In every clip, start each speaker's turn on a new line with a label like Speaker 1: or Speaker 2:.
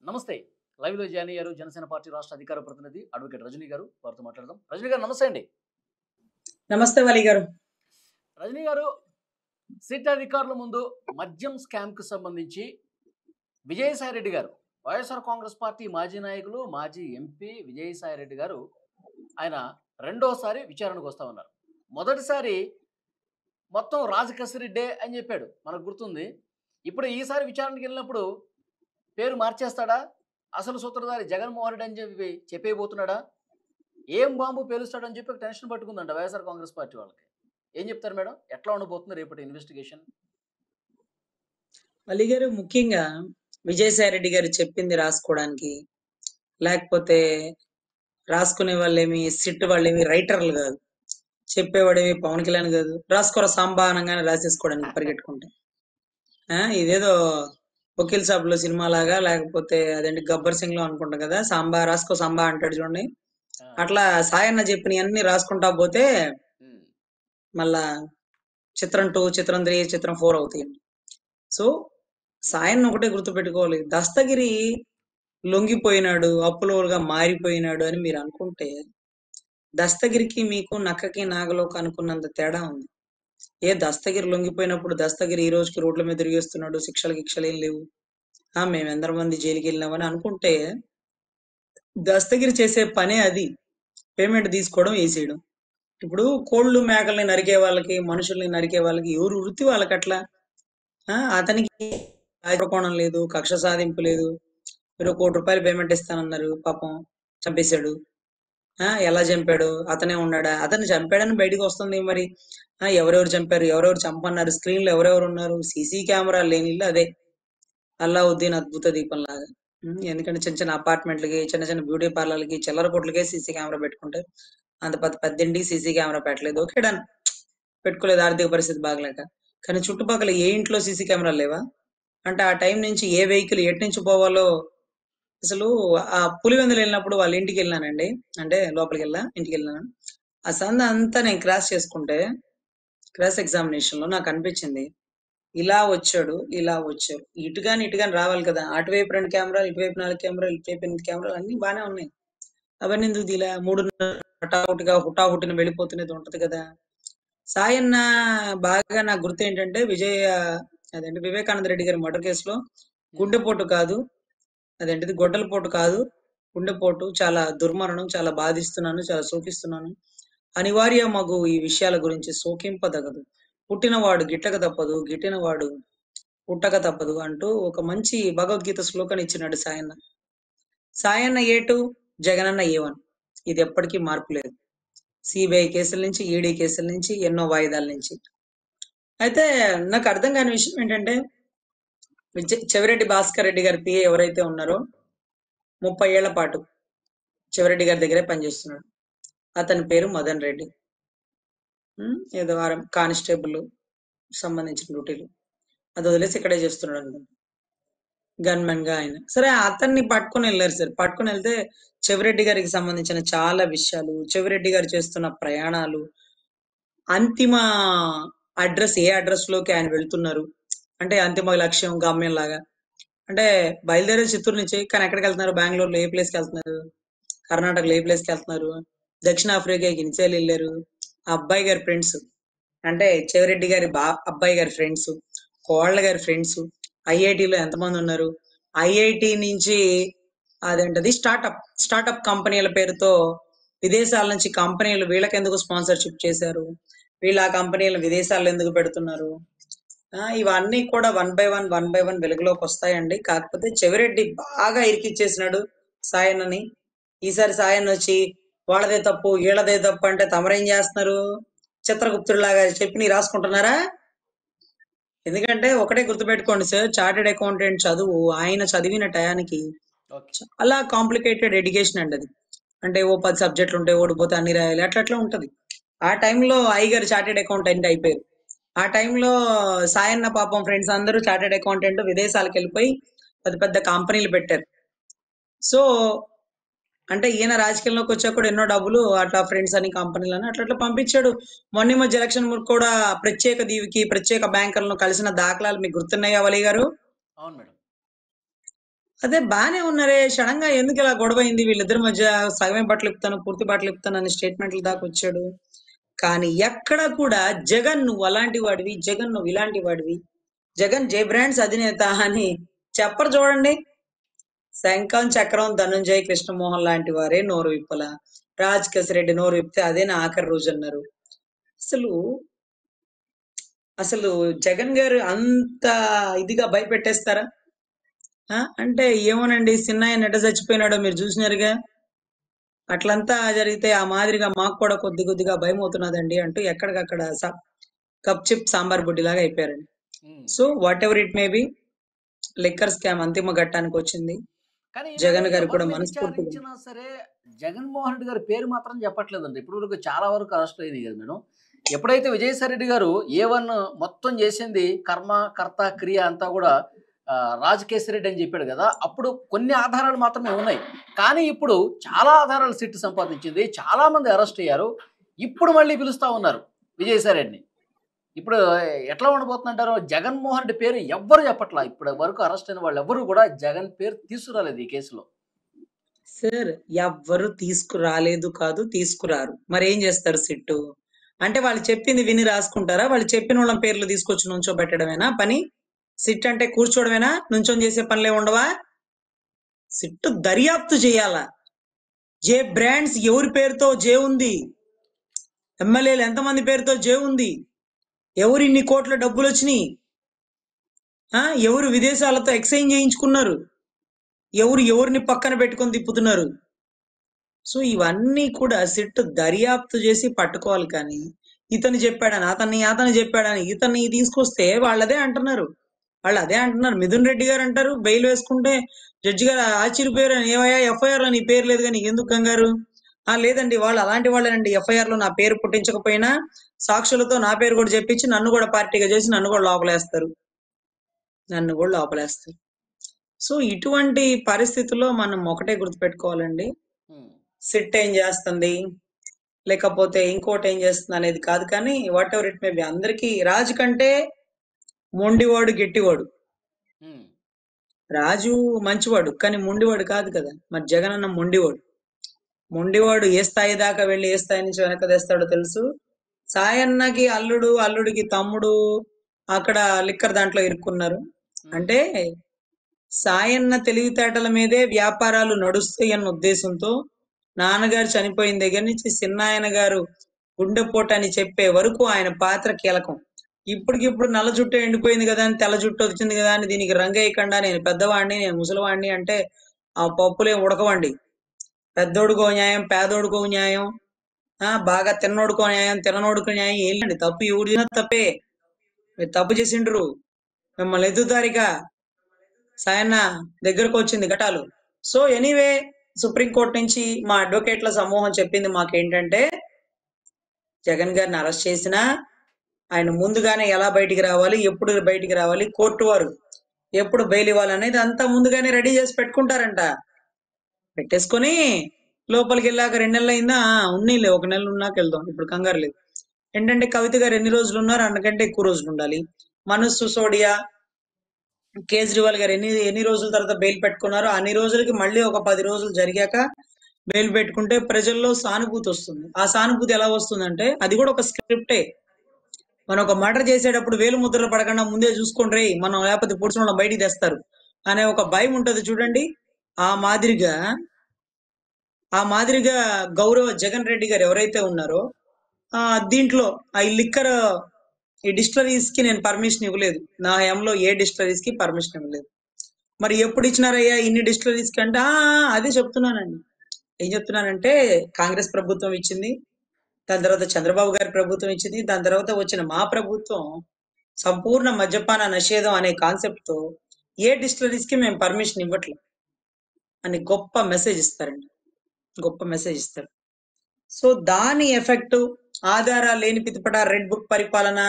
Speaker 1: నమస్తే. లైవ్‌లో జాయిన్ అయ్యారు జనసేన పార్టీ రాష్ట్ర అధికార ప్రతినిధి అడ్వకేట్ రజనీ గారు. వారితో మాట్లాడదాం. రజనీ గారు నమస్తే అండి.
Speaker 2: నమస్తే వాలి గారు.
Speaker 1: రజనీ గారు, సిట్ అధికారుల ముందు మద్యం స్కామ్‌కి సంబంధించి విజయసాయిరెడ్డి గారు, వైఎస్ఆర్ కాంగ్రెస్ పార్టీ మాజీ నాయకులు, మాజీ ఎంపీ విజయసాయిరెడ్డి గారు ఆయన రెండోసారి విచారణకు వస్తా ఉన్నారు. మొదటిసారి మొత్తం రాజకసిరెడ్డే అని చెప్పాడు. మనకు గుర్తుంది. ఇప్పుడు ఈసారి విచారణకి వెళ్ళినప్పుడు పేరు మార్చేస్తాడా? అసలు సూత్రధారి జగన్మోహన్ రెడ్డి అని చెప్పి చెప్పేయబోతున్నాడా? ఏం బాంబు పేలుస్తాడని చెప్పి ఒక టెన్షన్ పట్టుకుందంట వైఎస్ఆర్ కాంగ్రెస్ పార్టీ వాళ్ళకి. ఏం చెప్తారు మేడం? ఎట్లా ఉండబోతుంది రేపటి ఇన్వెస్టిగేషన్?
Speaker 2: వాలి గారు, ముఖ్యంగా విజయసాయి రెడ్డి గారు చెప్పింది రాసుకోవడానికి, లేకపోతే రాసుకునే వాళ్ళేమి సిట్ వాళ్ళేమి రైటర్లు కాదు, చెప్పేవాడేమి పవన్ కళ్యాణ్ కాదు, రాసుకోరా సాంబా అనగానే రాసేసుకోవడానికి పరిగెట్టుకుంటే ఇదేదో వకీల్ సాబ్ లో సినిమా లాగా, లేకపోతే అదేంటి గబ్బర్ సింగ్ లో అనుకుంటా కదా, సాంబా రాసుకో సాంబా అంటాడు చూడండి. అట్లా సాయన్న చెప్పిన అన్ని రాసుకుంటా పోతే మళ్ళా చిత్రం 2, చిత్రం 3, చిత్రం 4 అవుతాయి. సో సాయన్న ఒకటే గుర్తుపెట్టుకోవాలి, దస్తగిరి లొంగిపోయినాడు, అప్పులోలుగా మారిపోయినాడు అని మీరు అనుకుంటే దస్తగిరికి మీకు నక్కకి నాగలోకి అనుకున్నంత తేడా ఉంది. దస్తగిరి లొంగిపోయినప్పుడు దస్తగిరి ఈ రోజుకి రోడ్ల మీద తిరిగేస్తున్నాడు, శిక్షలు ఏం లేవు, మేము ఎందరో మంది జైలుకి వెళ్ళినామని అనుకుంటే దస్తగిరి చేసే పనే అది, పేమెంట్ తీసుకోవడం వేసేయడం. ఇప్పుడు కోళ్ళు మేకల్ని నరికే వాళ్ళకి, మనుషుల్ని నరికే వాళ్ళకి ఎవరు వృత్తి వాళ్ళకి అట్లా. అతనికి కోణం లేదు, కక్ష సాధింపు లేదు. మీరు ₹1,00,00,000 పేమెంట్ ఇస్తానన్నారు, పాపం చంపేశాడు. ఎలా చంపాడు? అతనే ఉన్నాడా? అతన్ని చంపాడని బయటకు వస్తుంది. మరి ఎవరెవరు చంపారు, ఎవరెవరు చంపన్నారు, స్క్రీన్ లో ఎవరెవరు ఉన్నారు? సీసీ కెమెరా లేని ఇల్లు అదే అల్లావుద్దీన్ అద్భుత దీపం లాగా. ఎందుకంటే చిన్న చిన్న అపార్ట్మెంట్లకి, చిన్న చిన్న బ్యూటీ పార్లర్లకి, చిల్లర కొట్లకే సీసీ కెమెరా పెట్టుకుంటే, అంత పెద్ద ఇంటికి సీసీ కెమెరా పెట్టలేదు. ఓకే డన్, పెట్టుకోలేదు ఆర్థిక పరిస్థితి బాగలేక. కానీ చుట్టుపక్కల ఏ ఇంట్లో సీసీ కెమెరాలు లేవా? అంటే ఆ టైం నుంచి ఏ వెహికల్ ఎటు నుంచి పోవాలో. అసలు ఆ పులివెందులు వెళ్ళినప్పుడు వాళ్ళ ఇంటికి వెళ్ళానండి, అంటే లోపలికి ఇంటికి వెళ్ళాను. ఆ సంద అంతా నేను క్రాస్ చేసుకుంటే, క్రాస్ ఎగ్జామినేషన్ లో నాకు అనిపించింది, ఇలా వచ్చాడు, ఇలా వచ్చారు, ఇటుగాని రావాలి కదా. అటువైపు 2 కెమెరాలు, ఇటువైపు 4 కెమెరాలు, ఇటువైపు 8 కెమెరాలు, అన్ని బానే ఉన్నాయి. అవన్నీ ఎందుకు దీలా 3 హుటాహుటిన వెళ్ళిపోతున్నది ఉంటది కదా. సాయన్న బాగా నాకు గుర్తు ఏంటంటే, అదేంటి వివేకానంద రెడ్డి గారి మర్డర్ కేసులో గుండెపోటు కాదు, అదేంటిది గొడ్డలపోటు కాదు, గుండెపోటు, చాలా దుర్మరణం, చాలా బాధిస్తున్నాను, చాలా శోకిస్తున్నాను, అనివార్య మగు ఈ విషయాల గురించి శోకింపదగదు, పుట్టినవాడు గిట్టక తప్పదు, గిట్టినవాడు పుట్టక తప్పదు అంటూ ఒక మంచి భగవద్గీత శ్లోకాన్ని ఇచ్చినాడు సాయన్న. Sayanna A2, Jagananna A1. ఇది ఎప్పటికీ మార్పు లేదు. సిబిఐ కేసుల నుంచి, ఈడీ కేసుల నుంచి, ఎన్నో వాయిదాల నుంచి. అయితే నాకు అర్థం కాని విషయం ఏంటంటే, చెవిరెడ్డి భాస్కర్ రెడ్డి గారి పిఏ ఎవరైతే ఉన్నారో 30 ఏళ్ల పాటు చెవిరెడ్డి గారి దగ్గరే పనిచేస్తున్నాడు. అతని పేరు మదన్ రెడ్డి. ఏదో కానిస్టేబుల్ సంబంధించిన డ్యూటీలు, అది వదిలేసి ఇక్కడే చేస్తున్నాడు అనుకుంటా, గన్మెన్ గా ఆయన. సరే, అతన్ని పట్టుకొని వెళ్ళారు సార్. పట్టుకొని వెళ్తే చెవిరెడ్డి గారికి సంబంధించిన చాలా విషయాలు, చెవిరెడ్డి గారు చేస్తున్న ప్రయాణాలు, అంతిమ అడ్రస్, ఏ అడ్రస్ లోకి ఆయన వెళ్తున్నారు, అంటే అంతిమ లక్ష్యం, గమ్యం లాగా. అంటే బయలుదేరే చిత్తూరు నుంచి, కానీ ఎక్కడికి వెళ్తున్నారు? బెంగళూరులో ఏ ప్లేస్ కి వెళ్తున్నారు, కర్ణాటకలో ఏ ప్లేస్ కి వెళ్తున్నారు, దక్షిణాఫ్రికాకి ఇన్సేల్ వెళ్ళారు. ఆ అబ్బాయి గారి ఫ్రెండ్స్, అంటే చెవిరెడ్డి గారి అబ్బాయి గారి ఫ్రెండ్స్, కోళ్ళ గారి ఫ్రెండ్స్, ఐఐటిలో ఎంతమంది ఉన్నారు, ఐఐటి నుంచి అదేంటది స్టార్టప్ కంపెనీల పేరుతో విదేశాల నుంచి కంపెనీలు వీళ్ళకి ఎందుకు స్పాన్సర్షిప్ చేశారు, వీళ్ళ ఆ కంపెనీలు విదేశాల్లో ఎందుకు పెడుతున్నారు, ఇవన్నీ కూడా వన్ బై వన్ వెలుగులోకి వస్తాయండి. కాకపోతే చెవిరెడ్డి బాగా ఇరికిచ్చేసినాడు సాయన్నని. ఈసారి సాయన్న వచ్చి వాళ్ళదే తప్పు, వీళ్ళదే తప్పు అంటే తమరేం చేస్తున్నారు? చిత్రగుప్తుడిలాగా చెప్పి రాసుకుంటున్నారా? ఎందుకంటే ఒకటే గుర్తుపెట్టుకోండి సార్, చార్టెడ్ అకౌంటెంట్ చదువు ఆయన చదివిన టయానికి చాలా కాంప్లికేటెడ్ ఎడ్యుకేషన్ అండి అది. అంటే ఓ 10 సబ్జెక్టులు ఉంటాయి, ఓడిపోతే అన్ని రాయాలి, అట్లా ఉంటది. ఆ టైంలో ఐగర్ చార్టెడ్ అకౌంటెంట్ అయిపోయారు. ఆ టైంలో సాయన్న పాపం ఫ్రెండ్స్ అందరూ చార్టెడ్ అకౌంటెంట్ విదేశాలకు వెళ్ళిపోయి పెద్ద పెద్ద కంపెనీలు పెట్టారు. సో అంటే ఈయన రాజకీయంలోకి వచ్చా కూడా ఎన్నో డబ్బులు అట్లా ఫ్రెండ్స్ అని, కంపెనీలని అట్లా పంపించాడు. మొన్న మధ్య ఎలక్షన్ కూడా ప్రత్యేక దీవికి, ప్రత్యేక బ్యాంకర్లను కలిసిన దాఖలాలు మీకు గుర్తున్నాయా వలి గారు?
Speaker 1: అవును మేడం.
Speaker 2: అదే బానే ఉన్నారే. సడన్‌గా ఎందుకు ఇలా గొడవ అయింది వీళ్ళిద్దరి మధ్య? సగమే బట్టలు ఇప్పుతాను, పూర్తి బట్టలు ఇప్పుతాను అని స్టేట్మెంట్‌ల దాకా వచ్చాడు. కానీ ఎక్కడ కూడా జగన్ నువ్వు అలాంటి వాడివి, జగన్ నువ్వు ఇలాంటి వాడివి, జగన్ జై బ్రాండ్స్ అధినేత అని చెప్పరు చూడండి. శంఖం, చక్రం, ధనుంజయ కృష్ణమోహన్ లాంటి వారే నోరు విప్పల. రాజ్ రెడ్డి నోరు విప్పితే అదే నా ఆఖరి రోజు అన్నారు. అసలు అసలు జగన్ గారు అంత ఇదిగా భయపెట్టేస్తారా? అంటే ఏమోనండి, సిన్నయ్య ఎట్ట చచ్చిపోయినాడో మీరు చూసినారుగా. అట్లంతా జరిగితే ఆ మాదిరిగా మాకు కూడా కొద్ది కొద్దిగా భయం అవుతున్నదండి అంటూ ఎక్కడికక్కడ కప్ చిప్ సాంబార్ బుడ్డిలాగా అయిపోయారండి.
Speaker 1: Um.
Speaker 2: So whatever it may be, liquor scam అంతిమ ఘట్టానికి వచ్చింది.
Speaker 1: కానీ ఏంటంటే
Speaker 2: జగన్ గారు కూడా
Speaker 1: ఎవరిని
Speaker 2: మనస్ఫూర్తిగా
Speaker 1: విచారించినా సరే జగన్మోహన్ రెడ్డి గారి పేరు మాత్రం చెప్పట్లేదండి. ఇప్పుడు వరకు చాలా వరకు అరెస్ట్ అయింది కదా మేడం. ఎప్పుడైతే విజయసాయి రెడ్డి గారు A1 మొత్తం చేసింది కర్మ కర్త క్రియ అంతా కూడా రాజకేశ్వరి రెడ్డి అని చెప్పాడు కదా, అప్పుడు కొన్ని ఆధారాలు మాత్రమే ఉన్నాయి. కానీ ఇప్పుడు చాలా ఆధారాలు సిట్టు సంపాదించింది, చాలా మంది అరెస్ట్ అయ్యారు. ఇప్పుడు మళ్ళీ పిలుస్తా ఉన్నారు విజయసాయి రెడ్డిని. ఇప్పుడు ఎట్లా ఉండబోతుందంటారు? జగన్మోహన్ రెడ్డి పేరు ఎవ్వరు చెప్పట్లా. ఇప్పుడు వరకు అరెస్ట్ అయిన వాళ్ళు ఎవ్వరు కూడా జగన్ పేరు తీసుకురాలేదు ఈ కేసులో.
Speaker 2: సార్ ఎవ్వరు తీసుకురాలేదు కాదు, తీసుకురారు. మరి ఏం చేస్తారు సిట్టు? అంటే వాళ్ళు చెప్పింది విని రాసుకుంటారా? వాళ్ళు చెప్పిన వాళ్ళ పేర్లు తీసుకొచ్చి నుంచోబెట్టడమేనా పని? సిట్ అంటే కూర్చోవడమేనా? నుంచొని చేసే పనులే ఉండవా? సిట్టు దర్యాప్తు చేయాలా. జే బ్రాండ్స్ ఎవరి పేరుతో జే ఉంది? ఎమ్మెల్యేలు ఎంతమంది పేరుతో జే ఉంది? ఎవరు ఇన్ని కోట్ల డబ్బులు వచ్చినాయి? ఎవరు విదేశాలతో ఎక్స్చేంజ్ చేయించుకున్నారు? ఎవరు ఎవరిని పక్కన పెట్టుకొని తిప్పుతున్నారు? సో ఇవన్నీ కూడా సిట్ దర్యాప్తు చేసి పట్టుకోవాలి. కానీ ఇతను చెప్పాడని అతను చెప్పాడని ఇతన్ని తీసుకొస్తే వాళ్ళదే అంటున్నారు. మిథున్ రెడ్డి గారు అంటారు బెయిల్ వేసుకుంటే జడ్జి గారు ఆశ్చర్యపోయారు, ఏమయ్యా ఎఫ్ఐఆర్ లో నీ పేరు లేదు కానీ ఎందుకు కంగారు? లేదండి వాళ్ళు అలాంటి వాళ్ళేనండి, ఎఫ్ఐఆర్ లో నా పేరు పుట్టించకపోయినా సాక్షులతో నా పేరు కూడా చెప్పించి నన్ను కూడా పార్టీగా చేసి నన్ను కూడా లోపలేస్తారు. సో ఇటువంటి పరిస్థితుల్లో మనం ఒకటే గుర్తుపెట్టుకోవాలండి, సిట్ ఏం చేస్తుంది లేకపోతే ఇంకోటి ఏం చేస్తుంది అనేది కాదు. కానీ what ever it may B, అందరికీ రాజు కంటే మొండివాడు గట్టివాడు. రాజు మంచివాడు కానీ మొండివాడు కాదు కదా. మరి జగన్ అన్న మొండివాడు ఏ స్థాయి దాకా వెళ్ళి ఏ స్థాయి నుంచి వెనక తెస్తాడో తెలుసు. సాయన్నకి అల్లుడికి తమ్ముడు అక్కడ లిక్కర్ దాంట్లో ఇరుక్కున్నారు. అంటే సాయన్న తెలివితేటల మీదే వ్యాపారాలు నడుస్తాయి అన్న ఉద్దేశంతో నాన్నగారు చనిపోయిన దగ్గర నుంచి చిన్నాయన గారు గుండెపోటు అని చెప్పే వరకు ఆయన పాత్ర కీలకం. ఇప్పటికిప్పుడు నల్ల జుట్టు ఎండిపోయింది కదా అని తెల్ల జుట్టు వచ్చింది కదా అని దీనికి రంగేయకుండా నేను పెద్దవాడిని, నేను ముసలివాడిని అంటే ఆ పప్పులే ఉడకవండి. పెద్దోడుకో న్యాయం, పేదోడుకో న్యాయం, బాగా తిన్నోడుకో న్యాయం, తిననోడుకో న్యాయం. ఏంటండి తప్పు? ఎవరు చేసినా తప్పే. మీరు తప్పు చేసిండ్రు, మిమ్మల్ని ఎదుగుతారిగా. సాయన్న దగ్గరకు వచ్చింది ఘటాలు. సో ఎనీవే, సుప్రీంకోర్టు నుంచి మా అడ్వకేట్ల సమూహం చెప్పింది మాకేంటంటే, జగన్ గారిని అరెస్ట్ చేసినా ఆయన ముందుగానే ఎలా బయటికి రావాలి, ఎప్పుడు బయటికి రావాలి, కోర్టు వారు ఎప్పుడు బెయిల్ ఇవ్వాలనేది అంతా ముందుగానే రెడీ చేసి పెట్టుకుంటారంట. పెట్టేసుకొని లోపలికి వెళ్ళాక 2 నెలలు అయిందా, ఉన్నీలే 1 నెల ఉన్నాక వెళ్దాం, ఇప్పుడు కంగారు లేదు. ఏంటంటే కవిత గారు ఎన్ని రోజులు ఉన్నారు, అంతకంటే ఎక్కువ రోజులు ఉండాలి. మనోజ్ సిసోడియా, కేజ్రీవాల్ గారు ఎన్ని రోజుల తర్వాత బెయిల్ పెట్టుకున్నారో అన్ని రోజులకి మళ్ళీ ఒక 10 రోజులు జరిగాక బెయిల్ పెట్టుకుంటే ప్రజల్లో సానుభూతి వస్తుంది. ఆ సానుభూతి ఎలా వస్తుందంటే, అది కూడా ఒక స్క్రిప్టే. మనం ఒక మర్డర్ చేసేటప్పుడు వేలు ముద్రలు పడకుండా ముందే చూసుకోండి, మనం లేకపోతే పుడిచిన వాళ్ళని బయటికి తెస్తారు అనే ఒక భయం ఉంటది చూడండి. ఆ మాదిరిగా గౌరవ జగన్ రెడ్డి గారు ఎవరైతే ఉన్నారో, దీంట్లో ఈ లిక్కర్, ఈ డిస్టిలరీస్ కి నేను పర్మిషన్ ఇవ్వలేదు, నా హయాంలో ఏ డిస్టిలరీస్ కి పర్మిషన్ ఇవ్వలేదు. మరి ఎప్పుడు ఇచ్చినారయ్యా ఇన్ని డిస్టిలరీస్ కి అంటే అదే చెప్తున్నానండి. ఏం చెప్తున్నానంటే, కాంగ్రెస్ ప్రభుత్వం ఇచ్చింది, దాని తర్వాత చంద్రబాబు గారి ప్రభుత్వం ఇచ్చింది, దాని తర్వాత వచ్చిన మా ప్రభుత్వం సంపూర్ణ మద్యపాన నిషేధం అనే కాన్సెప్ట్ తో ఏ డిస్టిలరీస్ కి మేము పర్మిషన్ ఇవ్వట్లేదు అని గొప్ప మెసేజ్ ఇస్తారు. సో దాని ఎఫెక్ట్, ఆధారాలు లేని పితిపట రెడ్ బుక్ పరిపాలన,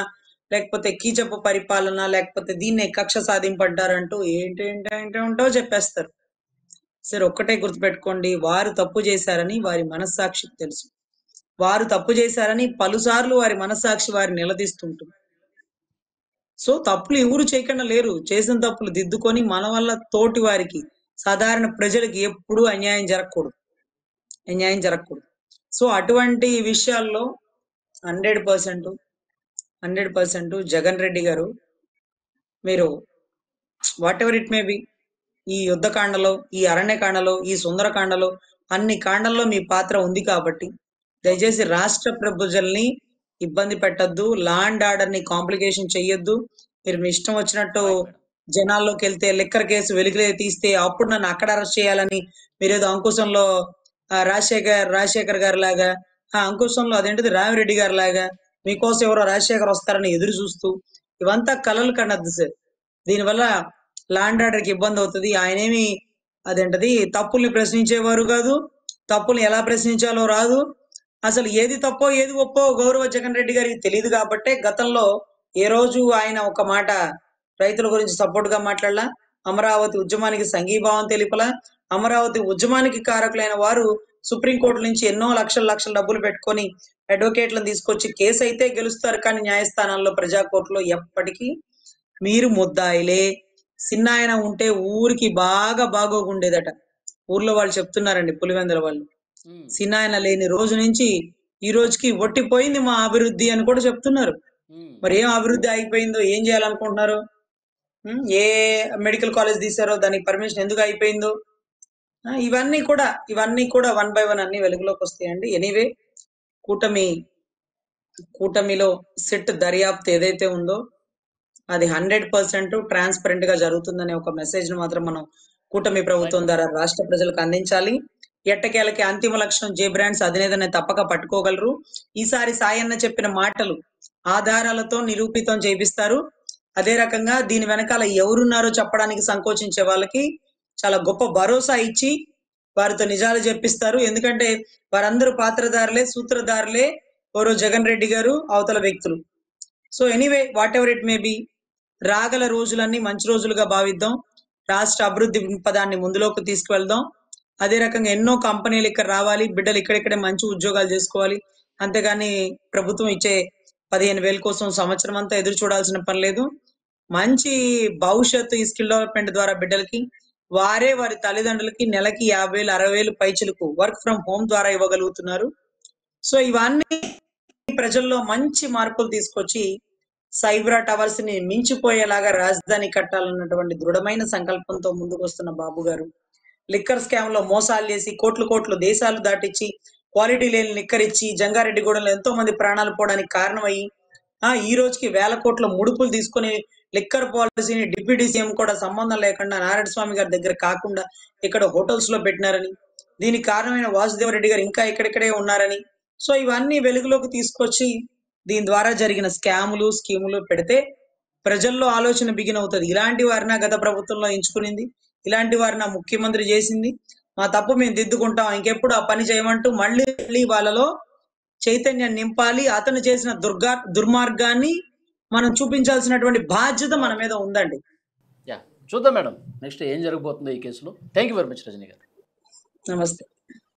Speaker 2: లేకపోతే కీచపు పరిపాలన, లేకపోతే దీన్నే కక్ష సాధింపడ్డారంటూ ఏంటో చెప్పేస్తారు. సరే ఒక్కటే గుర్తుపెట్టుకోండి, వారు తప్పు చేశారని వారి మనస్సాక్షికి తెలుసు. వారు తప్పు చేశారని పలుసార్లు వారి మనస్సాక్షి వారిని నిలదీస్తుంటుంది. సో తప్పులు ఎవరు చేయకుండా లేరు. చేసిన తప్పులు దిద్దుకొని మన వల్ల తోటి వారికి సాధారణ ప్రజలకి ఎప్పుడూ అన్యాయం జరగకూడదు. సో అటువంటి విషయాల్లో 100% 100% జగన్ రెడ్డి గారు మీరు what ever it may B ఈ యుద్ధకాండలో, ఈ అరణ్యకాండలో, ఈ సుందరకాండలో అన్ని కాండల్లో మీ పాత్ర ఉంది కాబట్టి దయచేసి రాష్ట్ర ప్రజల్ని ఇబ్బంది పెట్టొద్దు. లా అండ్ ఆర్డర్ ని కాంప్లికేషన్ చెయ్యొద్దు. మీరు మీ ఇష్టం వచ్చినట్టు
Speaker 1: రైట్ మేడం.
Speaker 2: జనాల్లోకి వెళ్తే లిక్కర్ కేసు వెలికి తీస్తే అప్పుడు నన్ను అక్కడ అరెస్ట్ చేయాలని మీరేదో అంకుశంలో రాజశేఖర్ గారి లాగా, ఆ అంకుశంలో అదేంటిది రామిరెడ్డి గారి లాగా మీకోసం ఎవరో రాజశేఖర్ వస్తారని ఎదురు చూస్తూ ఇవంతా కలలు కనద్దు సార్. దీనివల్ల లా అండ్ ఆర్డర్ కి ఇబ్బంది అవుతుంది. ఆయనేమి అదేంటది తప్పుల్ని ప్రశ్నించేవారు కాదు, తప్పుల్ని ఎలా ప్రశ్నించాలో రాదు. అసలు ఏది తప్పో ఏది ఒప్పో గౌరవ జగన్ రెడ్డి గారికి తెలియదు కాబట్టే గతంలో ఏ రోజు ఆయన ఒక మాట రైతుల గురించి సపోర్ట్ గా మాట్లాడలా, అమరావతి ఉద్యమానికి సంఘీభావం తెలిపలా, అమరావతి ఉద్యమానికి కారకులైన వారు సుప్రీంకోర్టు నుంచి ఎన్నో లక్షల డబ్బులు పెట్టుకొని అడ్వకేట్లను తీసుకొచ్చి కేసు అయితే గెలుస్తారు కానీ న్యాయస్థానాల్లో ప్రజా కోర్టులో ఎప్పటికీ మీరు ముద్దాయిలే. సిన్నాయన ఉంటే ఊరికి బాగా బాగోగుండేదట. ఊర్లో వాళ్ళు చెప్తున్నారండి, పులివెందుల వాళ్ళు.
Speaker 1: ఉమ్,
Speaker 2: సిన్నాయన లేని రోజు నుంచి ఈ రోజుకి ఒట్టిపోయింది మా అభివృద్ధి అని కూడా చెప్తున్నారు.
Speaker 1: ఉమ్,
Speaker 2: మరి ఏం అభివృద్ధి ఆగిపోయిందో ఏం చేయాలనుకుంటున్నారు? ఏ మెడికల్ కాలేజ్ తీశారో దానికి పర్మిషన్ ఎందుకు అయిపోయిందో ఇవన్నీ కూడా 1 by 1 అన్ని వెలుగులోకి వస్తాయండి. ఎనీవే కూటమిలో సిట్ దర్యాప్తు ఏదైతే ఉందో అది 100% ట్రాన్స్పరెంట్ గా జరుగుతుందనే ఒక మెసేజ్ ను మాత్రం మనం కూటమి
Speaker 1: రైట్
Speaker 2: ప్రభుత్వం
Speaker 1: మేడం.
Speaker 2: ద్వారా రాష్ట్ర ప్రజలకు అందించాలి. ఎట్టకేలకి అంతిమ లక్ష్యం జే బ్రాండ్స్ అధినేతని తప్పక పట్టుకోగలరు. ఈసారి సాయన్న చెప్పిన మాటలు ఆధారాలతో నిరూపితం చేపిస్తారు. అదే రకంగా దీని వెనకాల ఎవరున్నారో చెప్పడానికి సంకోచించే వాళ్ళకి చాలా గొప్ప భరోసా ఇచ్చి వారితో నిజాలు చెప్పిస్తారు. ఎందుకంటే వారందరూ పాత్రధారులే, సూత్రధారులే. ఎవరో జగన్ రెడ్డి గారు, అవతల వ్యక్తులు. So anyway what ever it may B రాగల రోజులన్నీ మంచి రోజులుగా భావిద్దాం. రాష్ట్ర అభివృద్ధి పదాన్ని ముందులోకి తీసుకువెళ్దాం. అదే రకంగా ఎన్నో కంపెనీలు ఇక్కడ రావాలి, బిడ్డలు ఇక్కడిక్కడే మంచి ఉద్యోగాలు చేసుకోవాలి. అంతేగాని ప్రభుత్వం ఇచ్చే 15,000 కోసం సంవత్సరం అంతా ఎదురు చూడాల్సిన పని లేదు. మంచి భవిష్యత్తు ఈ స్కిల్ డెవలప్మెంట్ ద్వారా బిడ్డలకి వారే వారి తల్లిదండ్రులకి నెలకి 50,000 60,000 పైచిలకు వర్క్ ఫ్రం హోమ్ ద్వారా ఇవ్వగలుగుతున్నారు. సో ఇవన్నీ ప్రజల్లో మంచి మార్పులు తీసుకొచ్చి సైబరా టవర్స్ ని మించిపోయేలాగా రాజధాని కట్టాలన్నటువంటి దృఢమైన సంకల్పంతో ముందుకు వస్తున్న బాబు గారు లిక్కర్ స్కామ్ లో మోసాలు చేసి కోట్లు దేశాలు దాటిచ్చి క్వాలిటీ లేని లిక్కర్ ఇచ్చి జంగారెడ్డిగూడెంలో ఎంతో మంది ప్రాణాలు పోవడానికి కారణమయ్యి ఈ రోజుకి 1,000 కోట్ల ముడుపులు తీసుకుని లిక్కర్ పాలసీని డిప్యూటీ సీఎం కూడా సంబంధం లేకుండా నారాయణ స్వామి గారి దగ్గర కాకుండా ఇక్కడ హోటల్స్ లో పెట్టినారని, దీనికి కారణమైన వాసుదేవ రెడ్డి గారు ఇంకా ఇక్కడిక్కడే ఉన్నారని, సో ఇవన్నీ వెలుగులోకి తీసుకొచ్చి దీని ద్వారా జరిగిన స్కీములు పెడితే ప్రజల్లో ఆలోచన బిగిన్ అవుతుంది. ఇలాంటి వారిన గత ప్రభుత్వంలో ఎంచుకునింది, ఇలాంటి వారిన ముఖ్యమంత్రి చేసింది, మా తప్పు మేము దిద్దుకుంటాం, ఇంకెప్పుడు ఆ పని చేయమంటూ మళ్ళీ వాళ్ళలో చైతన్యం నింపాలి. అతను చేసిన దుర్మార్గాన్ని మనం చూపించాల్సినటువంటి బాధ్యత మన మీద ఉందండి.
Speaker 1: యా, చూద్దాం మేడం నెక్స్ట్ ఏం జరగబోతుందో ఈ కేసులో. Thank you very much Rajani గారు.
Speaker 2: నమస్తే.